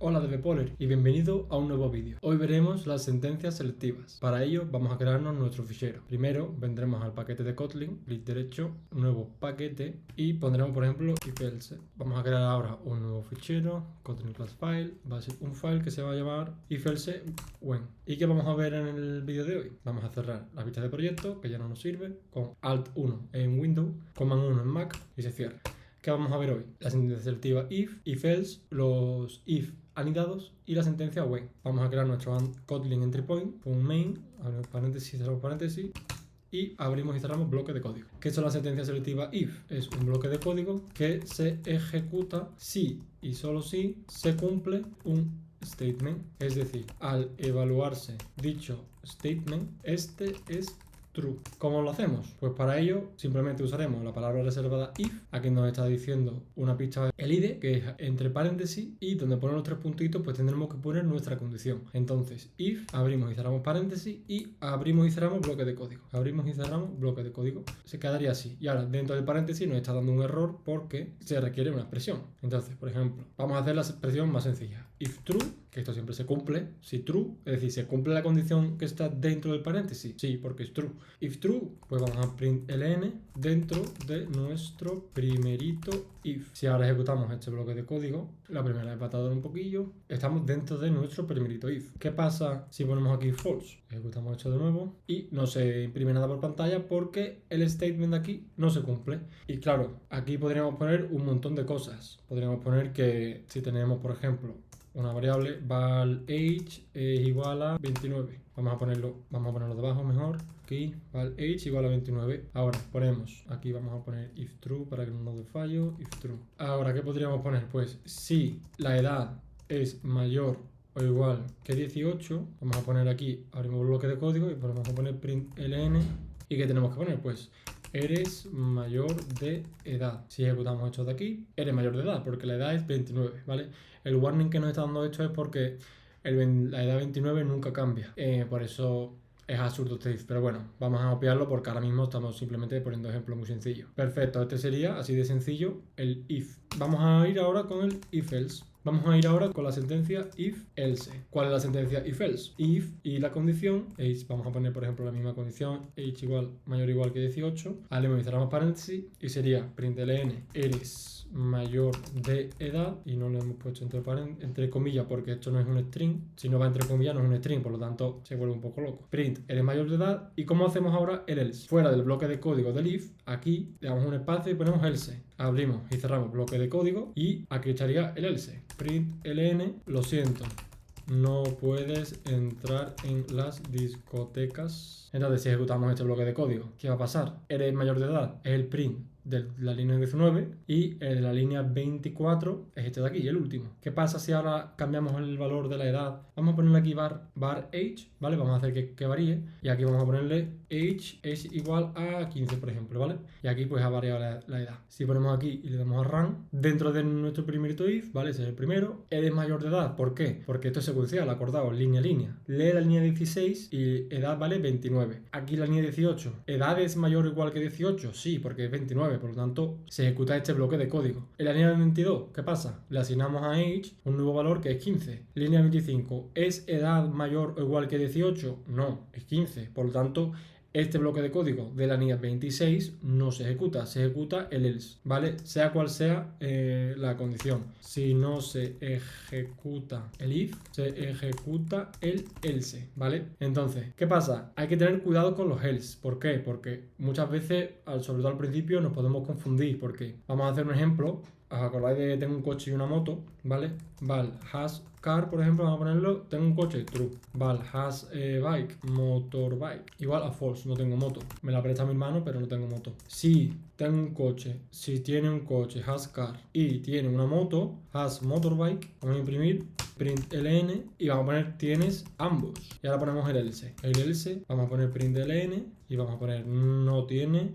Hola DevPoler y bienvenido a un nuevo vídeo. Hoy veremos las sentencias selectivas. Para ello vamos a crearnos nuestro fichero. Primero vendremos al paquete de Kotlin, clic derecho, nuevo paquete y pondremos por ejemplo if-else. Vamos a crear ahora un nuevo fichero, Kotlin class file, va a ser un file que se va a llamar if-else when. ¿Y qué vamos a ver en el vídeo de hoy? Vamos a cerrar la vista de proyecto, que ya no nos sirve, con Alt 1 en Windows, Command 1 en Mac y se cierra. ¿Qué vamos a ver hoy? La sentencia selectiva if, if-else, los if anidados y la sentencia when. Vamos a crear nuestro Kotlin entry point con un main, abrimos paréntesis, cerramos paréntesis y abrimos y cerramos bloque de código. ¿Qué son las sentencias selectivas if? Es un bloque de código que se ejecuta si y solo si se cumple un statement. Es decir, al evaluarse dicho statement, este es true. ¿Cómo lo hacemos? Pues para ello simplemente usaremos la palabra reservada if. Aquí nos está diciendo una pista el id, que es entre paréntesis, y donde ponen los tres puntitos pues tendremos que poner nuestra condición. Entonces if, abrimos y cerramos paréntesis y abrimos y cerramos bloque de código. Abrimos y cerramos bloque de código. Se quedaría así. Y ahora dentro del paréntesis nos está dando un error porque se requiere una expresión. Entonces, por ejemplo, vamos a hacer la expresión más sencilla. If true, que esto siempre se cumple, si true, es decir, ¿se cumple la condición que está dentro del paréntesis? Sí, porque es true. If true, pues vamos a print ln dentro de nuestro primerito if. Si ahora ejecutamos este bloque de código, la primera vez va a tardar un poquillo, estamos dentro de nuestro primerito if. ¿Qué pasa si ponemos aquí false? Ejecutamos esto de nuevo y no se imprime nada por pantalla porque el statement de aquí no se cumple. Y claro, aquí podríamos poner un montón de cosas. Podríamos poner que si tenemos, por ejemplo, una variable val age es igual a 29. Vamos a ponerlo debajo mejor. Aquí val age igual a 29. Ahora ponemos, aquí vamos a poner if true para que no nos dé fallo, if true. Ahora, ¿qué podríamos poner? Pues si la edad es mayor o igual que 18, vamos a poner aquí, abrimos el bloque de código y vamos a poner print ln. ¿Y qué tenemos que poner? Pues eres mayor de edad. Si ejecutamos esto de aquí, eres mayor de edad, porque la edad es 29, ¿vale? El warning que nos está dando esto es porque la edad 29 nunca cambia. Por eso es absurdo este if, pero bueno, vamos a obviarlo porque ahora mismo estamos simplemente poniendo ejemplos muy sencillos. Perfecto, este sería así de sencillo el if. Vamos a ir ahora con el if-else. Vamos a ir ahora con la sentencia if-else. ¿Cuál es la sentencia if-else? If y la condición, age, vamos a poner por ejemplo la misma condición, age igual, mayor o igual que 18, abrimos y cerramos paréntesis y sería println eres mayor de edad, y no lo hemos puesto entre comillas porque esto no es un string, si no va entre comillas no es un string, por lo tanto se vuelve un poco loco. Print eres mayor de edad. ¿Y cómo hacemos ahora el else? Fuera del bloque de código del if, aquí le damos un espacio y ponemos else. Abrimos y cerramos bloque de código y aquí estaría el else. Print ln, lo siento, no puedes entrar en las discotecas. Entonces, si ejecutamos este bloque de código, ¿qué va a pasar? Eres mayor de edad, es el print de la línea 19 y el de la línea 24 es este de aquí, el último. ¿Qué pasa si ahora cambiamos el valor de la edad? Vamos a ponerle aquí var age, ¿vale? Vamos a hacer que varíe y aquí vamos a ponerle age es igual a 15, por ejemplo, ¿vale? Y aquí pues ha variado la edad. Si ponemos aquí y le damos a run, dentro de nuestro primerito if, ¿vale? Ese es el primero. Eres mayor de edad, ¿por qué? Porque esto es secuencial, acordaos, línea a línea. Lee la línea 16 y edad vale 29. Aquí la línea 18. ¿Edad es mayor o igual que 18? Sí, porque es 29. Por lo tanto, se ejecuta este bloque de código. En la línea 22, ¿qué pasa? Le asignamos a age un nuevo valor que es 15. Línea 25, ¿es edad mayor o igual que 18? No, es 15. Por lo tanto, este bloque de código de la línea 26 no se ejecuta el else, ¿vale? Sea cual sea la condición. Si no se ejecuta el if, se ejecuta el else, ¿vale? Entonces, ¿qué pasa? Hay que tener cuidado con los else. ¿Por qué? Porque muchas veces, sobre todo al principio, nos podemos confundir, porque vamos a hacer un ejemplo. ¿Os acordáis de tengo un coche y una moto? ¿Vale? Val has car, por ejemplo, vamos a ponerlo, tengo un coche, true. Val has bike, motorbike, igual a false, no tengo moto. Me la presta mi hermano, pero no tengo moto. Si tengo un coche, si tiene un coche, has car, y tiene una moto, has motorbike, vamos a imprimir print ln y vamos a poner tienes ambos. Y ahora ponemos el else. El else, vamos a poner print ln y vamos a poner no tiene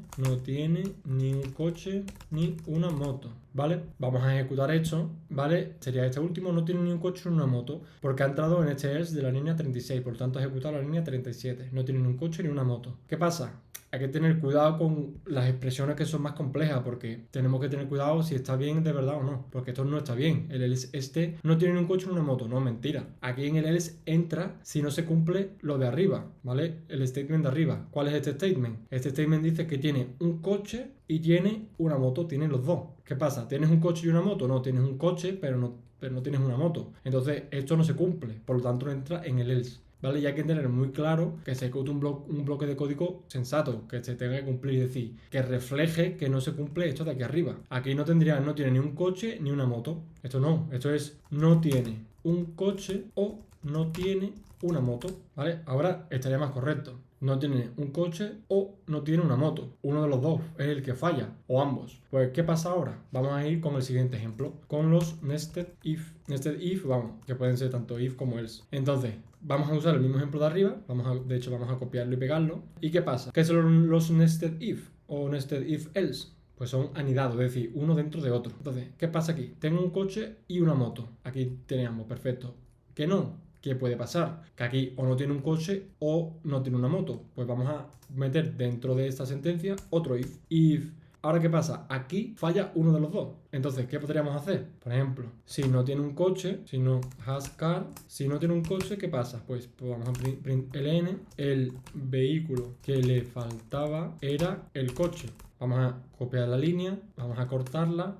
ni un coche ni una moto, ¿vale? Vamos a ejecutar esto, ¿vale? Sería este último, no tiene ni un coche ni una moto, porque ha entrado en este else de la línea 36, por lo tanto ha ejecutado la línea 37, no tiene ni un coche ni una moto. ¿Qué pasa? Hay que tener cuidado con las expresiones que son más complejas, porque tenemos que tener cuidado si está bien de verdad o no, porque esto no está bien. El else este no tiene ni un coche ni una moto, no, mentira. Aquí en el else entra si no se cumple lo de arriba, ¿vale? El statement de arriba. ¿Cuál es este statement? Este statement dice que tiene un coche y tiene una moto, tiene los dos. ¿Qué pasa? ¿Tienes un coche y una moto? No, tienes un coche, pero no tienes una moto. Entonces, esto no se cumple, por lo tanto no entra en el else. ¿Vale? Y hay que tener muy claro que se ejecute un bloque de código sensato, que se tenga que cumplir, es decir, que refleje que no se cumple esto de aquí arriba. Aquí no tiene ni un coche ni una moto. Esto no, esto es no tiene un coche o no tiene una moto, ¿vale? Ahora estaría más correcto. No tiene un coche o no tiene una moto. Uno de los dos es el que falla, o ambos. Pues, ¿qué pasa ahora? Vamos a ir con el siguiente ejemplo, con los nested if. Nested if, vamos, que pueden ser tanto if como else. Entonces, vamos a usar el mismo ejemplo de arriba, de hecho vamos a copiarlo y pegarlo. ¿Y qué pasa? ¿Qué son los nested if o nested if else? Pues son anidados, es decir, uno dentro de otro. Entonces, ¿qué pasa aquí? Tengo un coche y una moto. Aquí tenemos, perfecto. ¿Qué no? ¿Qué puede pasar? Que aquí o no tiene un coche o no tiene una moto. Pues vamos a meter dentro de esta sentencia otro if. If. Ahora, ¿qué pasa? Aquí falla uno de los dos. Entonces, ¿qué podríamos hacer? Por ejemplo, si no tiene un coche, si no has car, si no tiene un coche, ¿qué pasa? Pues vamos a print ln, el vehículo que le faltaba era el coche. Vamos a copiar la línea, vamos a cortarla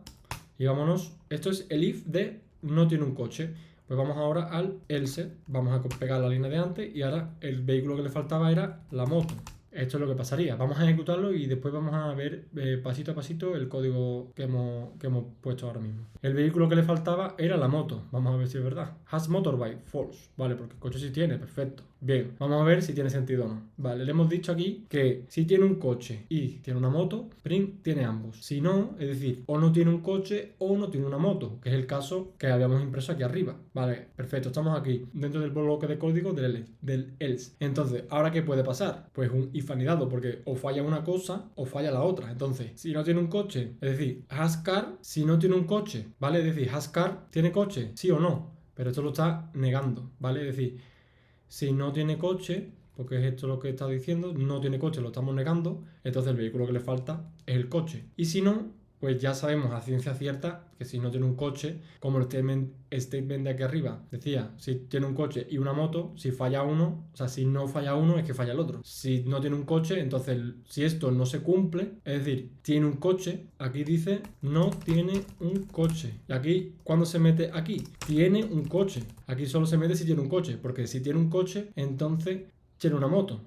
y vámonos. Esto es el if de no tiene un coche. Pues vamos ahora al else, vamos a pegar la línea de antes y ahora el vehículo que le faltaba era la moto. Esto es lo que pasaría. Vamos a ejecutarlo y después vamos a ver pasito a pasito el código que hemos puesto ahora mismo. El vehículo que le faltaba era la moto. Vamos a ver si es verdad. Has motorbike, false. Vale, porque el coche sí tiene, perfecto. Bien, vamos a ver si tiene sentido o no. Vale, le hemos dicho aquí que si tiene un coche y tiene una moto, print tiene ambos. Si no, es decir, o no tiene un coche o no tiene una moto, que es el caso que habíamos impreso aquí arriba. Vale, perfecto, estamos aquí dentro del bloque de código del else. Entonces, ¿ahora qué puede pasar? Pues un if anidado, porque o falla una cosa o falla la otra. Entonces, si no tiene un coche, es decir, has car, si no tiene un coche, ¿vale? Es decir, has car, ¿tiene coche? Sí o no. Pero esto lo está negando, ¿vale? Es decir, si no tiene coche, porque es esto lo que está diciendo, no tiene coche, lo estamos negando, entonces el vehículo que le falta es el coche. Y si no, pues ya sabemos a ciencia cierta que si no tiene un coche, como el statement de aquí arriba decía, si tiene un coche y una moto, si falla uno, o sea, si no falla uno es que falla el otro. Si no tiene un coche, entonces si esto no se cumple, es decir, tiene un coche, aquí dice no tiene un coche. Y aquí, ¿cuándo se mete aquí? Tiene un coche. Aquí solo se mete si tiene un coche, porque si tiene un coche, entonces tiene una moto.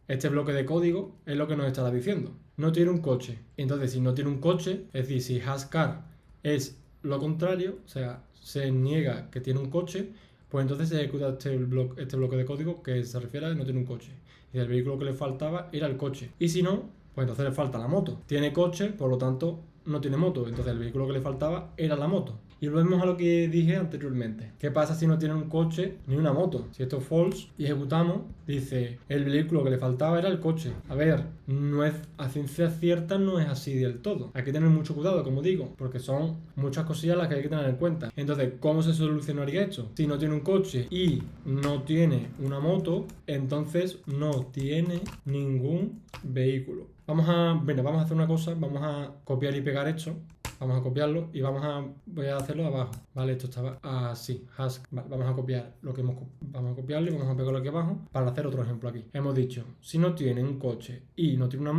Este bloque de código es lo que nos estará diciendo. No tiene un coche. Entonces, si no tiene un coche, es decir, si has car es lo contrario, o sea, se niega que tiene un coche, pues entonces se ejecuta este bloque de código que se refiere a que no tiene un coche. Y el vehículo que le faltaba era el coche. Y si no, pues entonces le falta la moto. Tiene coche, por lo tanto, no tiene moto. Entonces el vehículo que le faltaba era la moto. Y volvemos a lo que dije anteriormente. ¿Qué pasa si no tiene un coche ni una moto? Si esto es false y ejecutamos, dice, el vehículo que le faltaba era el coche. A ver, no es a ciencia cierta, no es así del todo. Hay que tener mucho cuidado, como digo, porque son muchas cosillas las que hay que tener en cuenta. Entonces, ¿cómo se solucionaría esto? Si no tiene un coche y no tiene una moto, entonces no tiene ningún vehículo. Vamos a hacer una cosa, vamos a copiar y pegar esto. Vamos a copiarlo y voy a hacerlo abajo, ¿vale? Esto estaba así, vale, vamos a copiar vamos a copiarlo y vamos a pegarlo aquí abajo para hacer otro ejemplo aquí. Hemos dicho, si no tiene un coche y no tiene una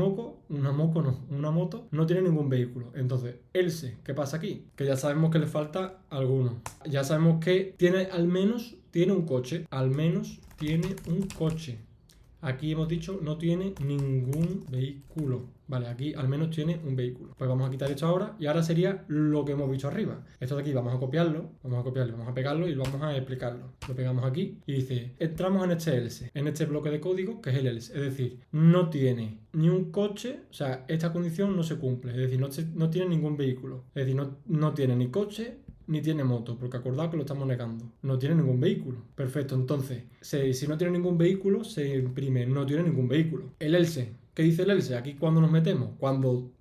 moto, no tiene ningún vehículo. Entonces, else, ¿qué pasa aquí? Que ya sabemos que le falta alguno. Ya sabemos que al menos tiene un coche, Aquí hemos dicho no tiene ningún vehículo. Vale, aquí al menos tiene un vehículo. Pues vamos a quitar esto ahora y ahora sería lo que hemos visto arriba. Esto de aquí vamos a copiarlo, vamos a pegarlo y vamos a explicarlo. Lo pegamos aquí y dice, entramos en este else, en este bloque de código que es el else. Es decir, no tiene ni un coche, o sea, esta condición no se cumple. Es decir, no tiene ningún vehículo. Es decir, no tiene ni coche ni tiene moto, porque acordad que lo estamos negando. No tiene ningún vehículo. Perfecto, entonces, si no tiene ningún vehículo, se imprime no tiene ningún vehículo. El else. ¿Qué dice el else? Aquí cuando nos metemos, cuando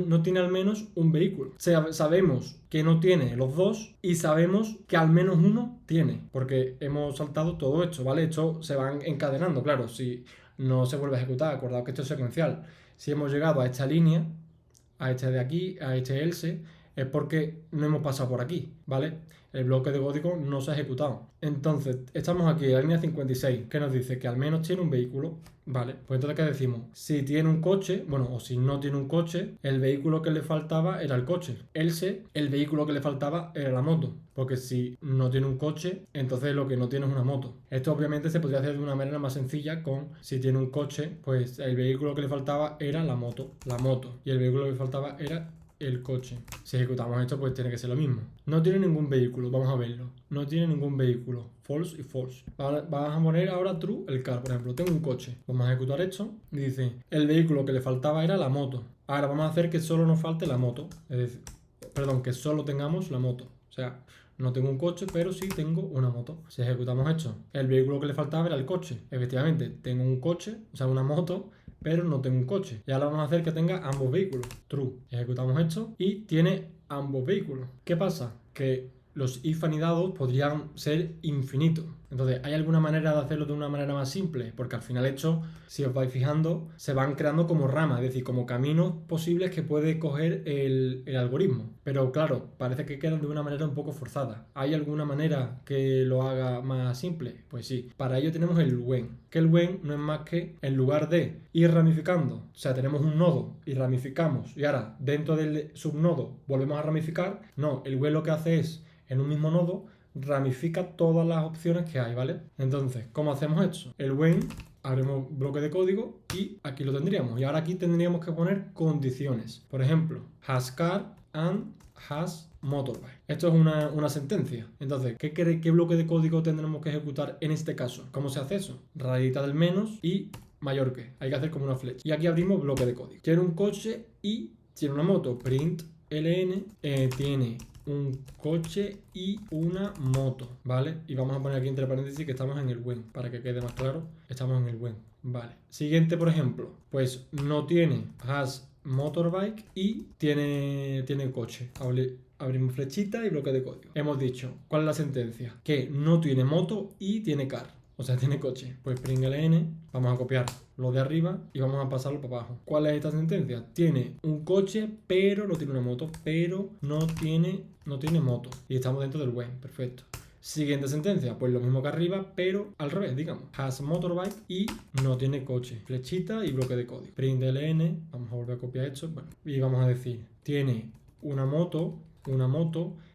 no tiene al menos un vehículo. O sea, sabemos que no tiene los dos y sabemos que al menos uno tiene, porque hemos saltado todo esto, ¿vale? Esto se van encadenando, claro, si no se vuelve a ejecutar, acordado que esto es secuencial. Si hemos llegado a esta línea, a este de aquí, a este else, es porque no hemos pasado por aquí, ¿vale? El bloque de código no se ha ejecutado. Entonces, estamos aquí en la línea 56, que nos dice que al menos tiene un vehículo, ¿vale? Pues entonces, ¿qué decimos? Si tiene un coche, bueno, o si no tiene un coche, el vehículo que le faltaba era el coche. Else, el vehículo que le faltaba era la moto. Porque si no tiene un coche, entonces lo que no tiene es una moto. Esto obviamente se podría hacer de una manera más sencilla con, si tiene un coche, pues el vehículo que le faltaba era la moto. Y el vehículo que le faltaba era el coche. Si ejecutamos esto, pues tiene que ser lo mismo. No tiene ningún vehículo, vamos a verlo. No tiene ningún vehículo. False y false. Vamos a poner ahora true el car, por ejemplo. Tengo un coche. Vamos a ejecutar esto. Y dice, el vehículo que le faltaba era la moto. Ahora vamos a hacer que solo nos falte la moto. Es decir, perdón, que solo tengamos la moto. O sea, no tengo un coche, pero sí tengo una moto. Si ejecutamos esto, el vehículo que le faltaba era el coche. Efectivamente, tengo un coche, o sea, una moto, pero no tengo un coche. Y ahora vamos a hacer que tenga ambos vehículos. True. Ejecutamos esto y tiene ambos vehículos. ¿Qué pasa? Que los if anidados podrían ser infinitos. Entonces, ¿hay alguna manera de hacerlo de una manera más simple? Porque al final esto, si os vais fijando, se van creando como ramas, es decir, como caminos posibles que puede coger el algoritmo. Pero claro, parece que quedan de una manera un poco forzada. ¿Hay alguna manera que lo haga más simple? Pues sí. Para ello tenemos el when. Que el when no es más que, en lugar de ir ramificando, o sea, tenemos un nodo y ramificamos, y ahora dentro del subnodo volvemos a ramificar, no, el when lo que hace es, en un mismo nodo, ramifica todas las opciones que hay, ¿vale? Entonces, ¿cómo hacemos esto? El when, abrimos bloque de código y aquí lo tendríamos. Y ahora aquí tendríamos que poner condiciones. Por ejemplo, has car and has motorbike. Esto es una sentencia. Entonces, ¿qué bloque de código tendremos que ejecutar en este caso? ¿Cómo se hace eso? Rayita del menos y mayor que. Hay que hacer como una flecha. Y aquí abrimos bloque de código. Tiene un coche y tiene una moto. Print ln tiene un coche y una moto, ¿vale? Y vamos a poner aquí entre paréntesis que estamos en el when, para que quede más claro, estamos en el when, ¿vale? Siguiente, por ejemplo, pues no tiene has motorbike y tiene coche. Abrimos flechita y bloque de código. Hemos dicho, ¿cuál es la sentencia? Que no tiene moto y tiene car. O sea, tiene coche. Pues println, vamos a copiar lo de arriba y vamos a pasarlo para abajo. ¿Cuál es esta sentencia? Tiene un coche, pero no tiene una moto, pero no tiene moto. Y estamos dentro del when, perfecto. Siguiente sentencia, pues lo mismo que arriba, pero al revés, digamos. Has motorbike y no tiene coche. Flechita y bloque de código. Println, vamos a volver a copiar esto. Bueno, y vamos a decir, tiene una moto,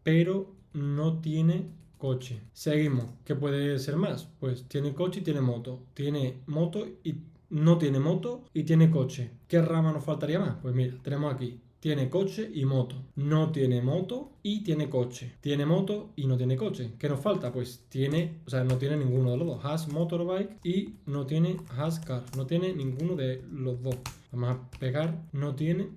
pero no tiene coche. Seguimos. ¿Qué puede ser más? Pues tiene coche y tiene moto. Tiene moto y no tiene moto y tiene coche. ¿Qué rama nos faltaría más? Pues mira, tenemos aquí. Tiene coche y moto. No tiene moto y tiene coche. Tiene moto y no tiene coche. ¿Qué nos falta? Pues no tiene ninguno de los dos. Has motorbike y no tiene has car. No tiene ninguno de los dos. Vamos a pegar. No tiene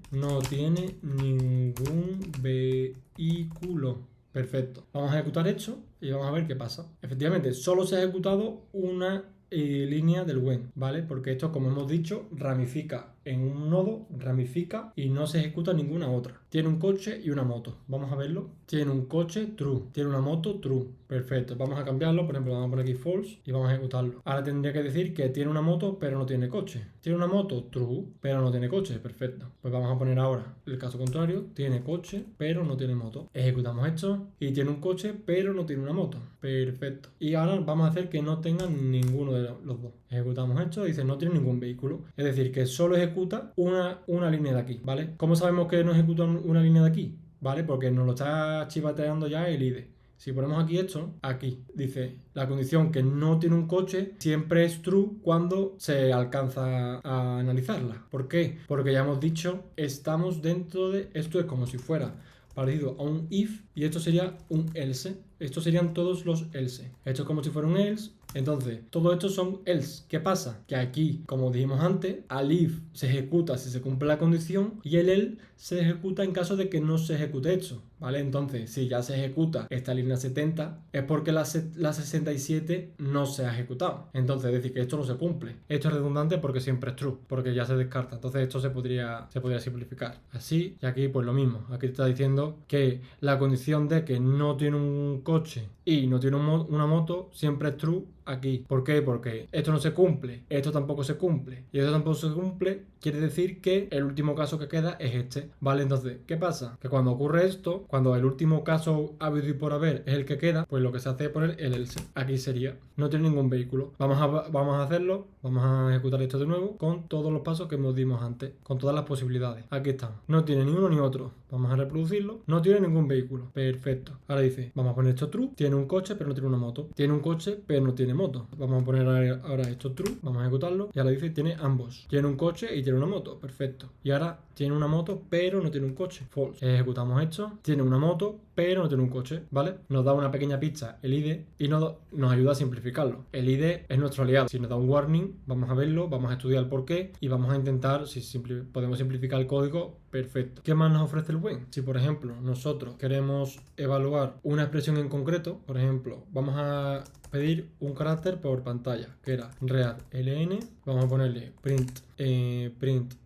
ningún vehículo. Perfecto. Vamos a ejecutar esto y vamos a ver qué pasa. Efectivamente, solo se ha ejecutado una línea del when, ¿vale? Porque esto, como hemos dicho, ramifica en un nodo, ramifica y no se ejecuta ninguna otra. Tiene un coche y una moto. Vamos a verlo. Tiene un coche, true. Tiene una moto, true. Perfecto. Vamos a cambiarlo. Por ejemplo, vamos a poner aquí false y vamos a ejecutarlo. Ahora tendría que decir que tiene una moto, pero no tiene coche. Tiene una moto, true, pero no tiene coche. Perfecto. Pues vamos a poner ahora el caso contrario. Tiene coche, pero no tiene moto. Ejecutamos esto y tiene un coche, pero no tiene una moto. Perfecto. Y ahora vamos a hacer que no tenga ninguno de los dos. Ejecutamos esto y dice no tiene ningún vehículo. Es decir, que solo ejecuta una línea de aquí, ¿vale? ¿Cómo sabemos que no ejecuta una línea de aquí? ¿Vale? Porque nos lo está chivateando ya el IDE. Si ponemos aquí esto, aquí dice la condición que no tiene un coche siempre es true cuando se alcanza a analizarla. ¿Por qué? Porque ya hemos dicho, estamos dentro de... Esto es como si fuera parecido a un if y esto sería un else. Estos serían todos los else. Esto es como si fuera un else. Entonces, todo esto son else. ¿Qué pasa? Que aquí, como dijimos antes, al if se ejecuta si se cumple la condición y el else se ejecuta en caso de que no se ejecute esto. ¿vale? Entonces, si ya se ejecuta esta línea 70, es porque la 67 no se ha ejecutado. Entonces, es decir, que esto no se cumple. Esto es redundante porque siempre es true, porque ya se descarta. Entonces, esto se podría simplificar. Así, y aquí pues lo mismo. Aquí te está diciendo que la condición de que no tiene un coche y no tiene una moto siempre es true aquí. ¿Por qué? Porque esto no se cumple, esto tampoco se cumple y esto tampoco se cumple, quiere decir que el último caso que queda es este, ¿vale? Entonces, ¿qué pasa? Que cuando ocurre esto, cuando el último caso habido y por haber es el que queda, pues lo que se hace es poner el else. Aquí sería, no tiene ningún vehículo. Vamos a hacerlo, vamos a ejecutar esto de nuevo con todos los pasos que nos dimos antes, con todas las posibilidades. Aquí están, no tiene ni uno ni otro. Vamos a reproducirlo, no tiene ningún vehículo. Perfecto. Ahora dice, vamos a poner esto true, tiene un coche pero no tiene una moto. Tiene un coche pero no tiene moto. Vamos a poner ahora esto true, vamos a ejecutarlo y ahora dice tiene ambos. Tiene un coche y tiene una moto, perfecto. Y ahora tiene una moto pero no tiene un coche, false. Ejecutamos esto, tiene una moto pero no tiene un coche, ¿vale? Nos da una pequeña pista el ID y nos ayuda a simplificarlo. El ID es nuestro aliado. Si nos da un warning, vamos a verlo, vamos a estudiar el porqué y vamos a intentar, si podemos simplificar el código, perfecto. ¿Qué más nos ofrece el when? Si por ejemplo nosotros queremos evaluar una expresión en concreto, por ejemplo, vamos a pedir un carácter por pantalla, que era readln, vamos a ponerle print,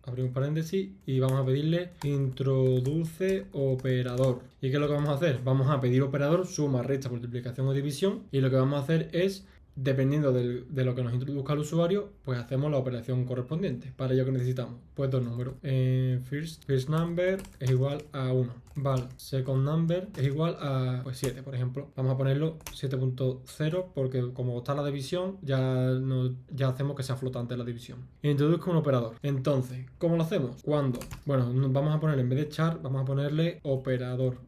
abrimos paréntesis y vamos a pedirle introduce operador. ¿Y qué es lo que vamos a hacer? Vamos a pedir operador suma, resta, multiplicación o división y lo que vamos a hacer es, dependiendo de lo que nos introduzca el usuario, pues hacemos la operación correspondiente. Para ello que necesitamos, pues dos números. First number es igual a 1. Val second number es igual a pues 7, por ejemplo. Vamos a ponerlo 7.0 porque como está la división, ya hacemos que sea flotante la división. Introduzco un operador. Entonces, ¿cómo lo hacemos? ¿Cuándo? Bueno, vamos a ponerle en vez de char, vamos a ponerle operator.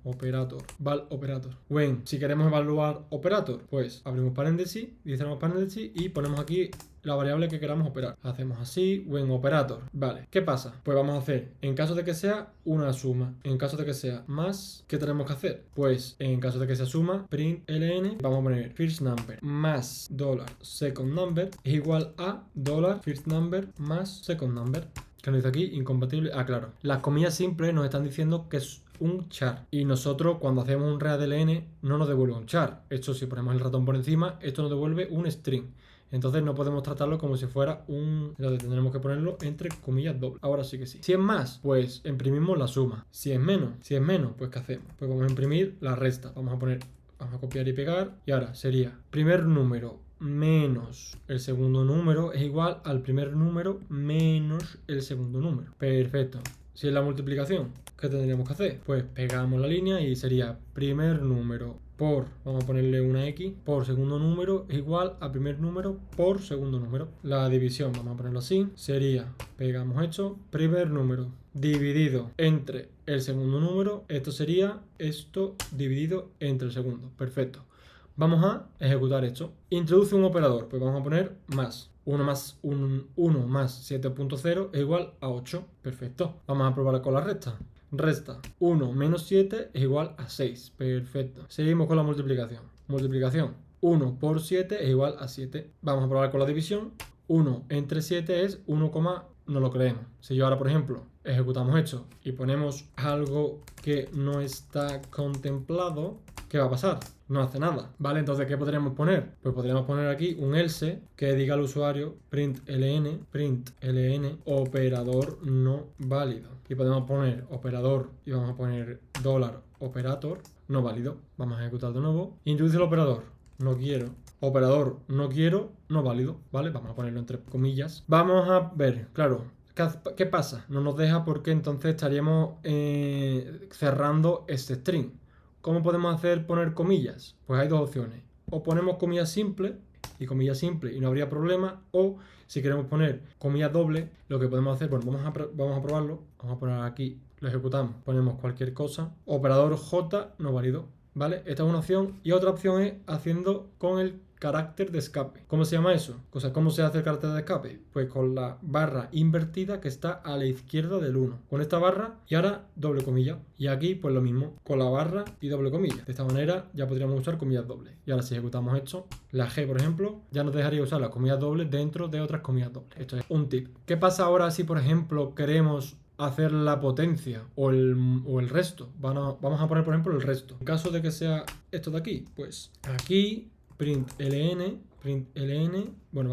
Val operator. When, si queremos evaluar operator, pues abrimos paréntesis, cerramos paréntesis y ponemos aquí la variable que queramos operar. Hacemos así, when operator. Vale, ¿qué pasa? Pues vamos a hacer, en caso de que sea una suma, en caso de que sea más, ¿qué tenemos que hacer? Pues en caso de que sea suma, print ln, vamos a poner first number más $second number es igual a $first number más second number. ¿Qué nos dice aquí? Incompatible. Ah, claro. Las comillas simples nos están diciendo que es un char. Y nosotros cuando hacemos un readln no nos devuelve un char. Esto, si ponemos el ratón por encima, esto nos devuelve un string. Entonces no podemos tratarlo como si fuera un... Entonces tendremos que ponerlo entre comillas doble. Ahora sí que sí. Si es más, pues imprimimos la suma. Si es menos, pues ¿qué hacemos? Pues vamos a imprimir la resta. Vamos a copiar y pegar. Y ahora sería primer número menos el segundo número es igual al primer número menos el segundo número. Perfecto. Si es la multiplicación, ¿qué tendríamos que hacer? Pues pegamos la línea y sería primer número por, vamos a ponerle una X, por segundo número es igual a primer número por segundo número. La división, vamos a ponerlo así, sería, pegamos esto, primer número dividido entre el segundo número, esto sería esto dividido entre el segundo. Perfecto. Vamos a ejecutar esto. Introduce un operador, pues vamos a poner más. 1 más 7.0 es igual a 8. Perfecto. Vamos a probar con la resta. Resta 1 menos 7 es igual a 6. Perfecto. Seguimos con la multiplicación. Multiplicación 1 por 7 es igual a 7. Vamos a probar con la división. 1 entre 7 es 1, no lo creemos. Si yo ahora, por ejemplo, ejecutamos esto y ponemos algo que no está contemplado, ¿qué va a pasar? No hace nada, ¿vale? Entonces, ¿qué podríamos poner? Pues podríamos poner aquí un else que diga al usuario print ln operador no válido. Y podemos poner operador y vamos a poner $operator no válido. Vamos a ejecutar de nuevo. Introduce el operador. No quiero. Operador no quiero, no válido, ¿vale? Vamos a ponerlo entre comillas. Vamos a ver, claro. ¿Qué pasa? No nos deja porque entonces estaríamos cerrando este string. ¿Cómo podemos hacer poner comillas? Pues hay dos opciones. O ponemos comillas simples y no habría problema. O si queremos poner comillas dobles, lo que podemos hacer, bueno, vamos a probarlo. Vamos a poner aquí, lo ejecutamos. Ponemos cualquier cosa. Operador J no válido, ¿vale? Esta es una opción. Y otra opción es haciendo con el carácter de escape. ¿Cómo se llama eso? O sea, ¿cómo se hace el carácter de escape? Pues con la barra invertida que está a la izquierda del 1. Con esta barra y ahora doble comilla. Y aquí pues lo mismo, con la barra y doble comilla. De esta manera ya podríamos usar comillas dobles. Y ahora si ejecutamos esto, la G por ejemplo, ya nos dejaría usar las comillas dobles dentro de otras comillas dobles. Esto es un tip. ¿Qué pasa ahora si por ejemplo queremos hacer la potencia o el resto. Vamos a poner, por ejemplo, el resto. En caso de que sea esto de aquí, pues aquí println, bueno,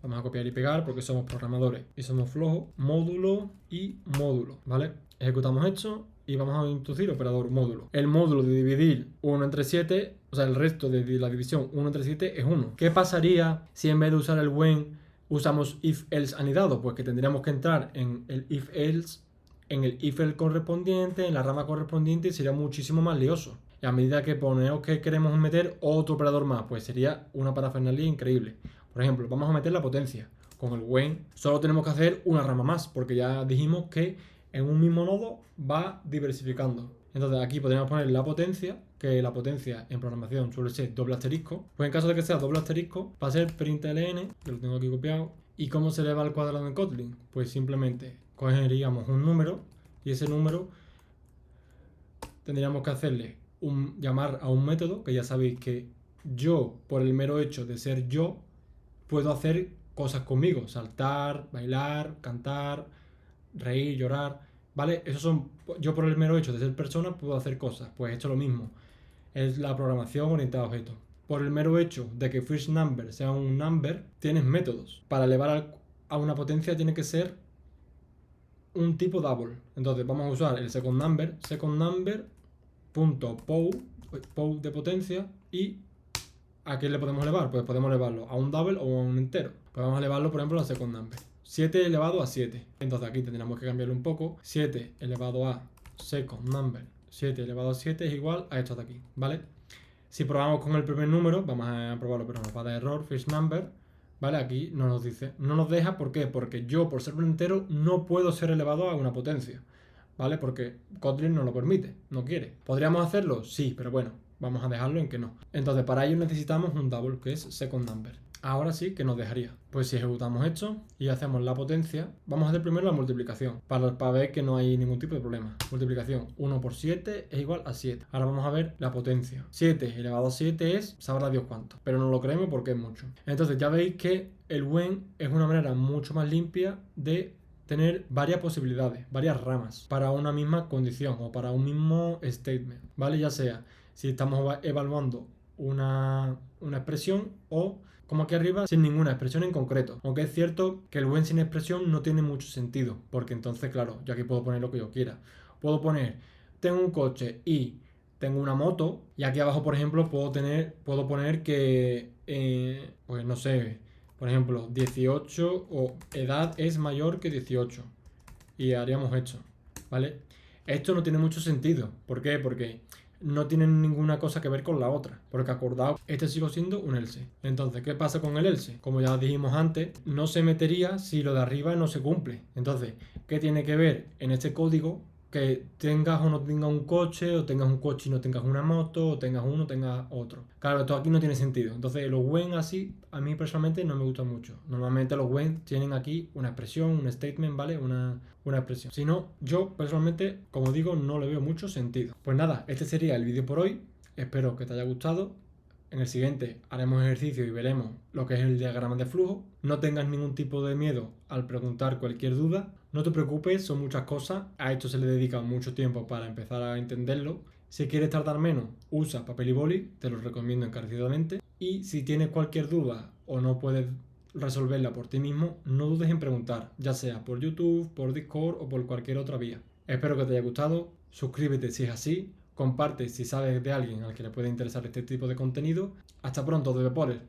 vamos a copiar y pegar porque somos programadores y somos flojos, módulo y módulo, ¿vale? Ejecutamos esto y vamos a introducir operador módulo. El módulo de dividir 1 entre 7, o sea, el resto de la división 1 entre 7 es 1. ¿Qué pasaría si en vez de usar el when usamos if else anidado? Pues que tendríamos que entrar en el if else, en el if else correspondiente, en la rama correspondiente, y sería muchísimo más lioso. Y a medida que ponemos que queremos meter otro operador más, pues sería una parafernalia increíble. Por ejemplo, vamos a meter la potencia. Con el when solo tenemos que hacer una rama más, porque ya dijimos que en un mismo nodo va diversificando. Entonces aquí podríamos poner la potencia, que la potencia en programación suele ser doble asterisco. Pues en caso de que sea doble asterisco, va a ser println, que lo tengo aquí copiado. ¿Y cómo se le va al cuadrado en Kotlin? Pues simplemente cogeríamos un número y ese número tendríamos que hacerle llamar a un método, que ya sabéis que yo, por el mero hecho de ser yo, puedo hacer cosas conmigo, saltar, bailar, cantar, reír, llorar, ¿vale? yo por el mero hecho de ser persona puedo hacer cosas. Pues esto es lo mismo, es la programación orientada a objetos. Por el mero hecho de que first number sea un number, tienes métodos. Para elevar a una potencia tiene que ser un tipo double. Entonces vamos a usar el second number punto pow de potencia, y ¿a qué le podemos elevar? Pues podemos elevarlo a un double o a un entero. Pues vamos a elevarlo, por ejemplo, a second number. 7 elevado a 7. Entonces aquí tendríamos que cambiarlo un poco. 7 elevado a second number 7 elevado a 7 es igual a esto de aquí, ¿vale? Si probamos con el primer número, vamos a probarlo, pero nos va a dar error, first number, ¿vale? Aquí no nos dice, no nos deja, ¿por qué? Porque yo, por ser un entero, no puedo ser elevado a una potencia, ¿vale? Porque Kotlin no lo permite, no quiere. ¿Podríamos hacerlo? Sí, pero bueno, vamos a dejarlo en que no. Entonces, para ello necesitamos un double, que es second number. Ahora sí que nos dejaría. Pues si ejecutamos esto y hacemos la potencia, vamos a hacer primero la multiplicación, para ver que no hay ningún tipo de problema. Multiplicación, 1 por 7 es igual a 7. Ahora vamos a ver la potencia. 7 elevado a 7 es, sabrá Dios cuánto, pero no lo creemos porque es mucho. Entonces ya veis que el when es una manera mucho más limpia de tener varias posibilidades, varias ramas para una misma condición o para un mismo statement, ¿vale? Ya sea si estamos evaluando una expresión o, como aquí arriba, sin ninguna expresión en concreto. Aunque es cierto que el when sin expresión no tiene mucho sentido, porque entonces, claro, yo aquí puedo poner lo que yo quiera. Puedo poner, tengo un coche y tengo una moto, y aquí abajo, por ejemplo, puedo poner que, pues no sé, por ejemplo, 18 o edad es mayor que 18. Y haríamos esto, ¿vale? Esto no tiene mucho sentido. ¿Por qué? Porque no tienen ninguna cosa que ver con la otra. Porque acordaos, este sigue siendo un else. Entonces, ¿qué pasa con el else? Como ya dijimos antes, no se metería si lo de arriba no se cumple. Entonces, ¿qué tiene que ver en este código? Que tengas o no tengas un coche, o tengas un coche y no tengas una moto, o tengas uno o tengas otro. Claro, esto aquí no tiene sentido. Entonces, los when así, a mí personalmente no me gustan mucho. Normalmente los when tienen aquí una expresión, un statement, ¿vale? Una expresión. Si no, yo personalmente, como digo, no le veo mucho sentido. Pues nada, este sería el vídeo por hoy. Espero que te haya gustado. En el siguiente haremos ejercicio y veremos lo que es el diagrama de flujo. No tengas ningún tipo de miedo al preguntar cualquier duda. No te preocupes, son muchas cosas. A esto se le dedica mucho tiempo para empezar a entenderlo. Si quieres tardar menos, usa papel y boli. Te lo recomiendo encarecidamente. Y si tienes cualquier duda o no puedes resolverla por ti mismo, no dudes en preguntar, ya sea por YouTube, por Discord o por cualquier otra vía. Espero que te haya gustado. Suscríbete si es así. Comparte si sabes de alguien al que le puede interesar este tipo de contenido. Hasta pronto, Developer.